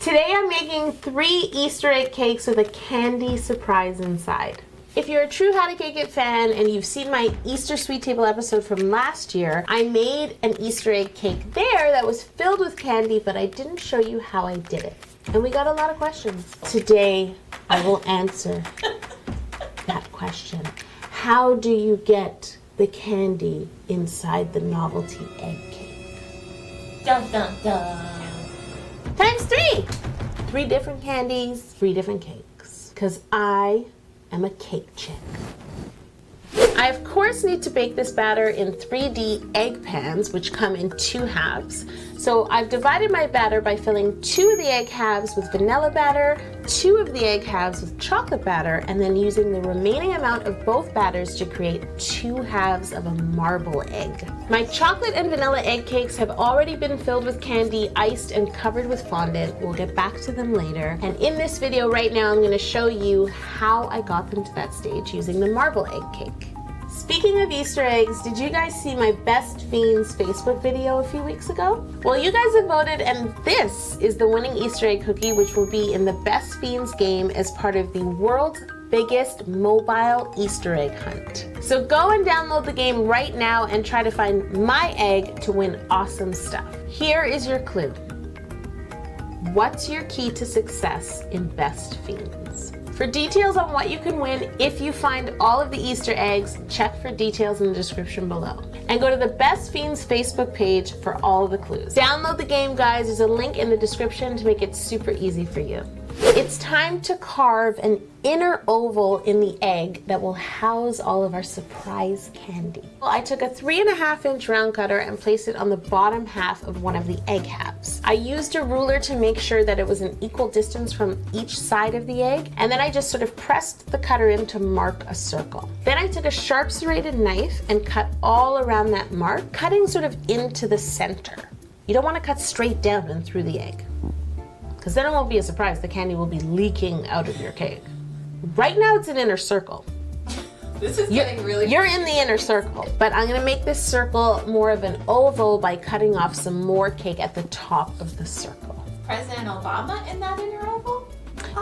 Today I'm making 3 Easter egg cakes with a candy surprise inside. If you're a true How to Cake It fan and you've seen my Easter Sweet Table episode from last year, I made an Easter egg cake there that was filled with candy, but I didn't show you how I did it. And we got a lot of questions. Today, I will answer that question. How do you get the candy inside the novelty egg cake? Dun dun dun. Times 3! 3 different candies, 3 different cakes. Because I am a cake chick. I of course need to bake this batter in 3D egg pans, which come in 2 halves. So I've divided my batter by filling 2 of the egg halves with vanilla batter, 2 of the egg halves with chocolate batter, and then using the remaining amount of both batters to create 2 halves of a marble egg. My chocolate and vanilla egg cakes have already been filled with candy, iced, and covered with fondant. We'll get back to them later. And in this video right now, I'm going to show you how I got them to that stage using the marble egg cake. Speaking of Easter eggs, did you guys see my Best Fiends Facebook video a few weeks ago? Well, you guys have voted, and this is the winning Easter egg cookie, which will be in the Best Fiends game as part of the world's biggest mobile Easter egg hunt. So go and download the game right now and try to find my egg to win awesome stuff. Here is your clue. What's your key to success in Best Fiends? For details on what you can win if you find all of the Easter eggs, check for details in the description below. And go to the Best Fiends Facebook page for all of the clues. Download the game, guys. There's a link in the description to make it super easy for you. It's time to carve an inner oval in the egg that will house all of our surprise candy. Well, I took a 3.5-inch round cutter and placed it on the bottom half of one of the egg halves. I used a ruler to make sure that it was an equal distance from each side of the egg, and then I just sort of pressed the cutter in to mark a circle. Then I took a sharp serrated knife and cut all around that mark, cutting sort of into the center. You don't want to cut straight down and through the egg, because then it won't be a surprise. The candy will be leaking out of your cake. Right now it's an inner circle. This is getting really You're in the inner circle, but I'm gonna make this circle more of an oval by cutting off some more cake at the top of the circle. President Obama in that inner oval?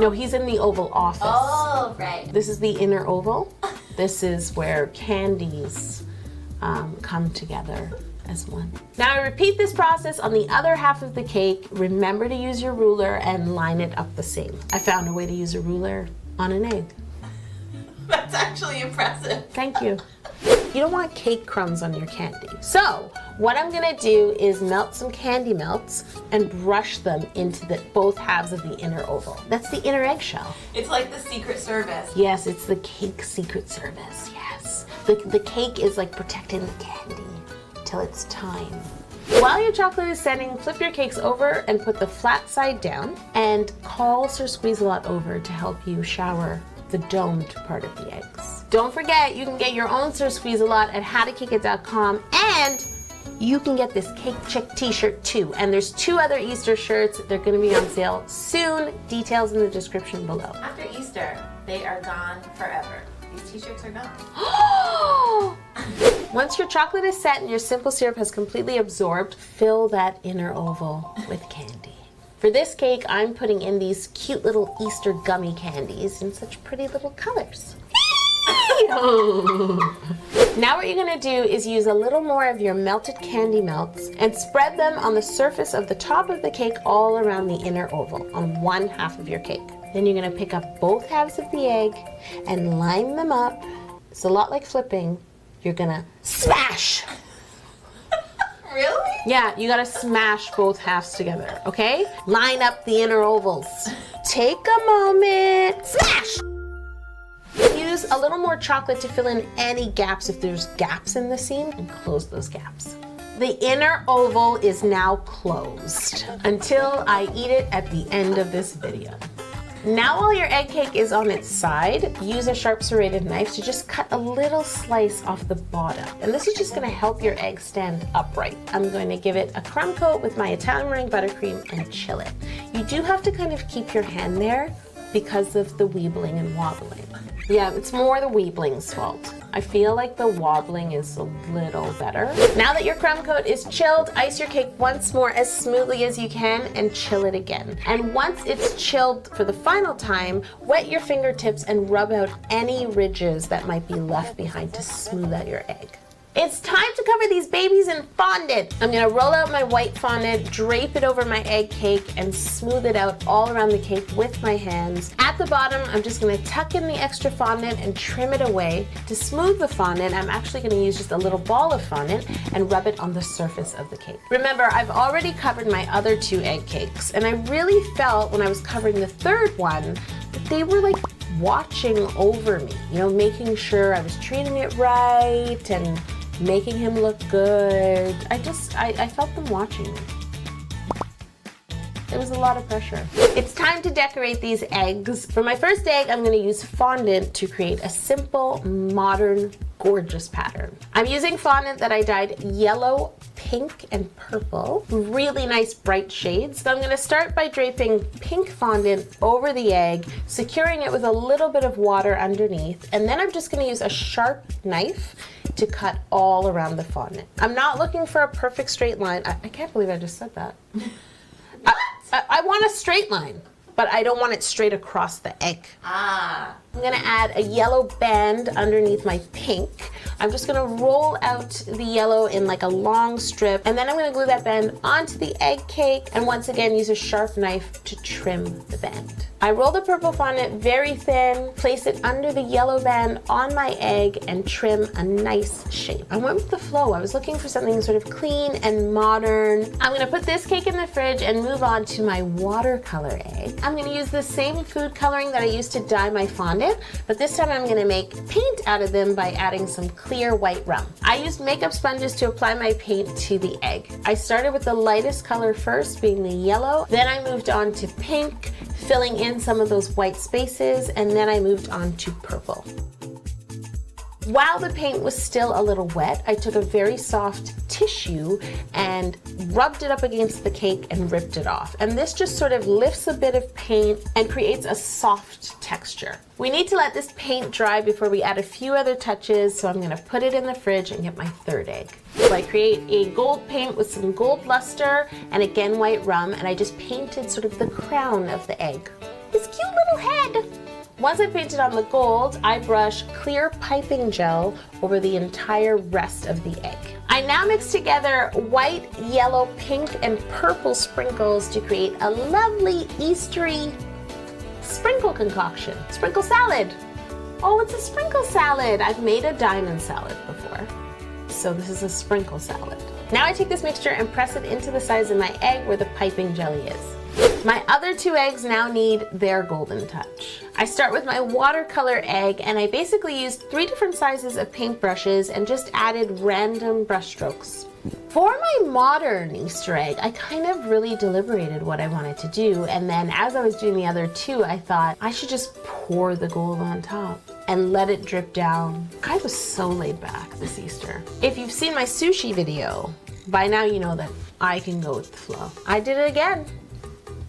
No, he's in the Oval Office. Oh, right. This is the inner oval. This is where candies come together as one. Now I repeat this process on the other half of the cake. Remember to use your ruler and line it up the same. I found a way to use a ruler on an egg. That's actually impressive. Thank you. You don't want cake crumbs on your candy. So what I'm gonna do is melt some candy melts and brush them into both halves of the inner oval. That's the inner eggshell. It's like the Secret Service. Yes, it's the cake Secret Service, yes. The cake is like protecting the candy till it's time. While your chocolate is setting, flip your cakes over and put the flat side down, and call Sir Squeeze-A-Lot over to help you shower the domed part of the eggs. Don't forget, you can get your own Sir Squeeze-A-Lot at howtocakeit.com, and you can get this Cake Chick t-shirt too. And there's 2 other Easter shirts. They're gonna be on sale soon. Details in the description below. After Easter, they are gone forever. These t-shirts are gone. Once your chocolate is set and your simple syrup has completely absorbed, fill that inner oval with candy. For this cake, I'm putting in these cute little Easter gummy candies in such pretty little colors. Now what you're gonna do is use a little more of your melted candy melts and spread them on the surface of the top of the cake all around the inner oval on one half of your cake. Then you're gonna pick up both halves of the egg and line them up. It's a lot like flipping. You're gonna smash. Really? Yeah, you gotta smash both halves together, okay? Line up the inner ovals. Take a moment, smash! Use a little more chocolate to fill in any gaps if there's gaps in the seam, and close those gaps. The inner oval is now closed until I eat it at the end of this video. Now while your egg cake is on its side, use a sharp serrated knife to just cut a little slice off the bottom. And this is just gonna help your egg stand upright. I'm going to give it a crumb coat with my Italian meringue buttercream and chill it. You do have to kind of keep your hand there because of the weebling and wobbling. Yeah, it's more the weebling's fault. I feel like the wobbling is a little better. Now that your crumb coat is chilled, ice your cake once more as smoothly as you can and chill it again. And once it's chilled for the final time, wet your fingertips and rub out any ridges that might be left behind to smooth out your egg. It's time to cover these babies in fondant. I'm gonna roll out my white fondant, drape it over my egg cake, and smooth it out all around the cake with my hands. At the bottom, I'm just gonna tuck in the extra fondant and trim it away. To smooth the fondant, I'm actually gonna use just a little ball of fondant and rub it on the surface of the cake. Remember, I've already covered my other 2 egg cakes, and I really felt when I was covering the 3rd one that they were like watching over me, you know, making sure I was treating it right and making him look good. I felt them watching me. It was a lot of pressure. It's time to decorate these eggs. For my first egg, I'm gonna use fondant to create a simple, modern, gorgeous pattern. I'm using fondant that I dyed yellow, pink, and purple. Really nice bright shades. So I'm gonna start by draping pink fondant over the egg, securing it with a little bit of water underneath, and then I'm just gonna use a sharp knife to cut all around the fondant. I'm not looking for a perfect straight line. I can't believe I just said that. I want a straight line, but I don't want it straight across the egg. I'm gonna add a yellow band underneath my pink. I'm just gonna roll out the yellow in like a long strip, and then I'm gonna glue that band onto the egg cake, and once again use a sharp knife to trim the band. I roll the purple fondant very thin, place it under the yellow band on my egg, and trim a nice shape. I went with the flow. I was looking for something sort of clean and modern. I'm gonna put this cake in the fridge and move on to my watercolor egg. I'm gonna use the same food coloring that I used to dye my fondant, but this time I'm gonna make paint out of them by adding some clear white rum. I used makeup sponges to apply my paint to the egg. I started with the lightest color first, being the yellow, then I moved on to pink, filling in some of those white spaces, and then I moved on to purple. While the paint was still a little wet, I took a very soft tissue and rubbed it up against the cake and ripped it off. And this just sort of lifts a bit of paint and creates a soft texture. We need to let this paint dry before we add a few other touches, so I'm gonna put it in the fridge and get my 3rd egg. So I create a gold paint with some gold luster and again white rum, and I just painted sort of the crown of the egg. This cute little head. Once I painted on the gold, I brush clear piping gel over the entire rest of the egg. I now mix together white, yellow, pink, and purple sprinkles to create a lovely Eastery sprinkle concoction. Sprinkle salad. Oh, it's a sprinkle salad. I've made a diamond salad before, so this is a sprinkle salad. Now I take this mixture and press it into the sides of my egg where the piping jelly is. My other 2 eggs now need their golden touch. I start with my watercolor egg, and I basically used 3 different sizes of paintbrushes and just added random brush strokes. For my modern Easter egg, I kind of really deliberated what I wanted to do, and then as I was doing the other 2, I thought I should just pour the gold on top and let it drip down. I was so laid back this Easter. If you've seen my sushi video, by now you know that I can go with the flow. I did it again.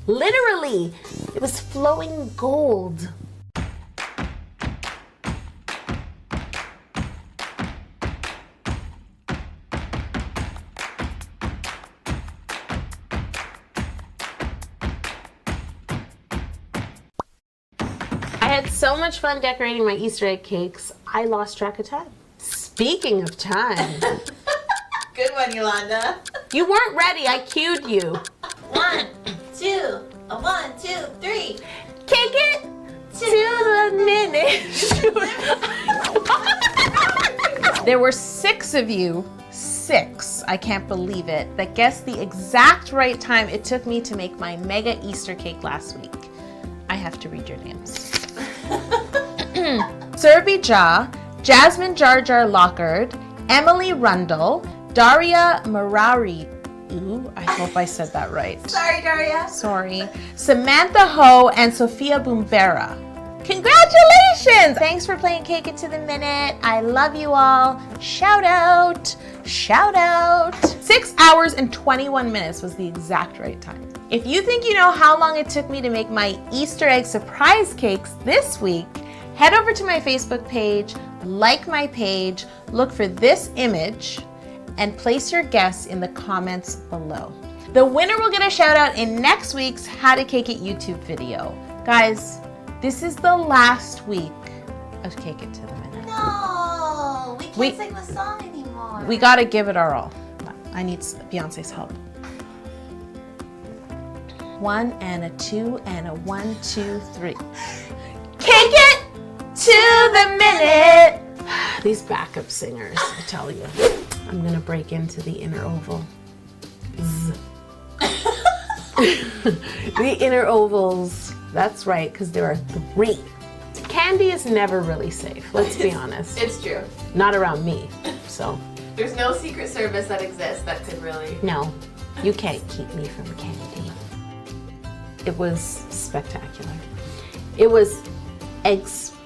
Literally, it was flowing gold. I had so much fun decorating my Easter egg cakes, I lost track of time. Speaking of time. Good one, Yolanda. You weren't ready, I cued you. 1, 2, 1, 2, 3. Kick it to the minute. There were 6 of you, 6, I can't believe it, that guessed the exact right time it took me to make my mega Easter cake last week. I have to read your names. Surbi Ja, Jasmine Jar Jar Lockard, Emily Rundle, Daria Marari. Ooh, I hope I said that right. Sorry, Daria. Sorry. Samantha Ho and Sophia Bumbera. Congratulations! Thanks for playing Cake It to the Minute. I love you all. Shout out. Shout out. 6 hours and 21 minutes was the exact right time. If you think you know how long it took me to make my Easter egg surprise cakes this week, head over to my Facebook page, like my page, look for this image, and place your guess in the comments below. The winner will get a shout out in next week's How to Cake It YouTube video. Guys, this is the last week of Cake It to the Minute. No, we can't sing the song anymore. We gotta give it our all. I need Beyonce's help. 1 and a 2 and a 1, 2, 3. Cake it to the minute. These backup singers, I tell you. I'm gonna break into the inner oval. The inner ovals. That's right, because there are 3. Candy is never really safe, let's be honest. It's true. Not around me, so. There's no secret service that exists that could really... No, you can't keep me from candy. It was spectacular. It was Excellent.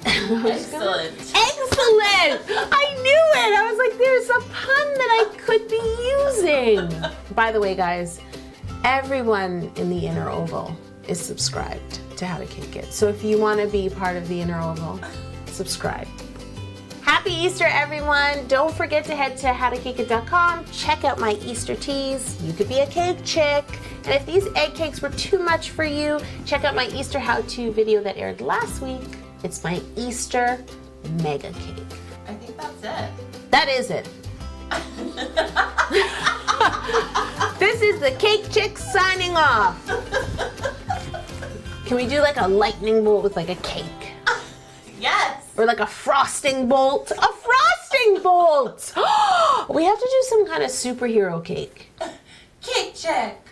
Excellent! I knew it! I was like, there's a pun that I could be using. By the way, guys, everyone in the inner oval is subscribed to How to Cake It. So if you want to be part of the inner oval, subscribe. Happy Easter, everyone. Don't forget to head to howtocakeit.com. Check out my Easter teas. You could be a cake chick. And if these egg cakes were too much for you, check out my Easter how-to video that aired last week. It's my Easter mega cake. I think that's it. That is it. This is the Cake Chick signing off. Can we do like a lightning bolt with like a cake? Yes. Or like a frosting bolt? A frosting bolt! We have to do some kind of superhero cake. Cake check.